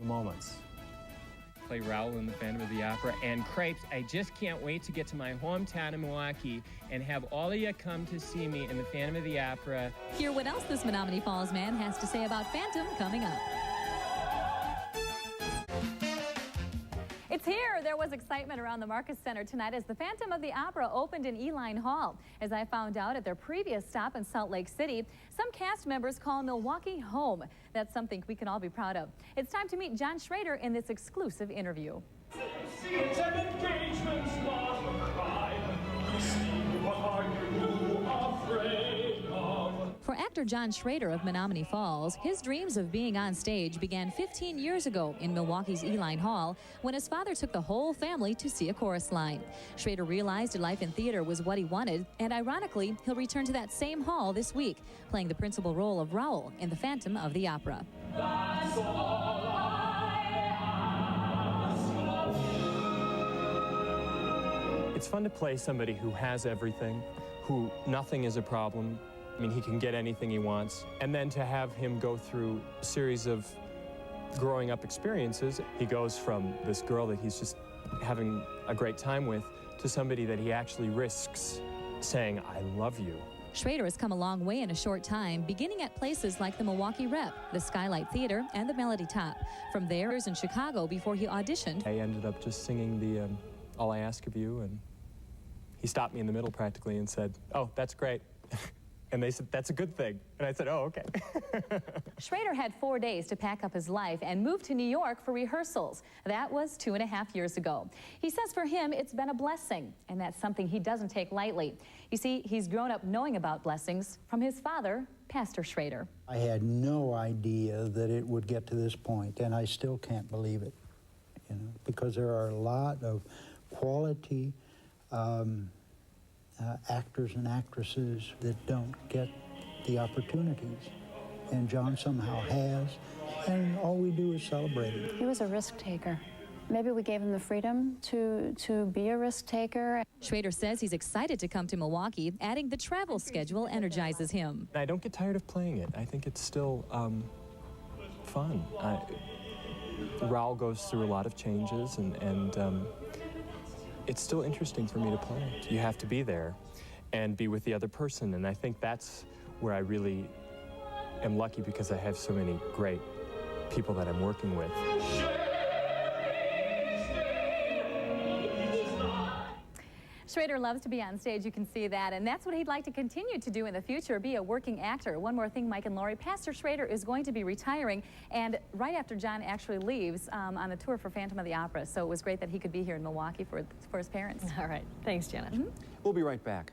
moments. Play Raoul in the Phantom of the Opera and Crepes. I just can't wait to get to my hometown in Milwaukee and have all of you come to see me in the Phantom of the Opera. Hear what else this Menominee Falls man has to say about Phantom coming up. It's here. There was excitement around the Marcus Center tonight as the Phantom of the Opera opened in Eline Hall. As I found out at their previous stop in Salt Lake City, some cast members call Milwaukee home. That's something we can all be proud of. It's time to meet John Schrader in this exclusive interview. It's an engagement's not a crime. Christine, what are you afraid of? For actor John Schrader of Menominee Falls, his dreams of being on stage began 15 years ago in Milwaukee's Eline Hall when his father took the whole family to see a chorus line. Schrader realized life in theater was what he wanted, and ironically, he'll return to that same hall this week, playing the principal role of Raoul in the Phantom of the Opera. That's all I ask of you. It's fun to play somebody who has everything, who nothing is a problem. I mean, he can get anything he wants. And then to have him go through a series of growing up experiences. He goes from this girl that he's just having a great time with to somebody that he actually risks saying, I love you. Schrader has come a long way in a short time, beginning at places like the Milwaukee Rep, the Skylight Theater, and the Melody Top. From there, he was in Chicago before he auditioned. I ended up just singing the All I Ask of You, and he stopped me in the middle practically and said, oh, that's great. And they said, that's a good thing. And I said, oh, okay. Schrader had 4 days to pack up his life and move to New York for rehearsals. That was 2.5 years ago. He says for him, it's been a blessing, and that's something he doesn't take lightly. You see, he's grown up knowing about blessings from his father, Pastor Schrader. I had no idea that it would get to this point, and I still can't believe it, you know, because there are a lot of quality actors and actresses that don't get the opportunities. And John somehow has, and all we do is celebrate it. He was a risk taker. Maybe we gave him the freedom to be a risk taker. Schrader says he's excited to come to Milwaukee, adding the travel schedule energizes him. I don't get tired of playing it. I think it's still fun. Raoul goes through a lot of changes, and it's still interesting for me to play. You have to be there and be with the other person, and I think that's where I really am lucky because I have so many great people that I'm working with. Schrader loves to be on stage, you can see that, and that's what he'd like to continue to do in the future, be a working actor. One more thing, Mike and Lori, Pastor Schrader is going to be retiring, and right after John actually leaves on the tour for Phantom of the Opera, so it was great that he could be here in Milwaukee for his parents. All right, thanks, Janet. We'll be right back.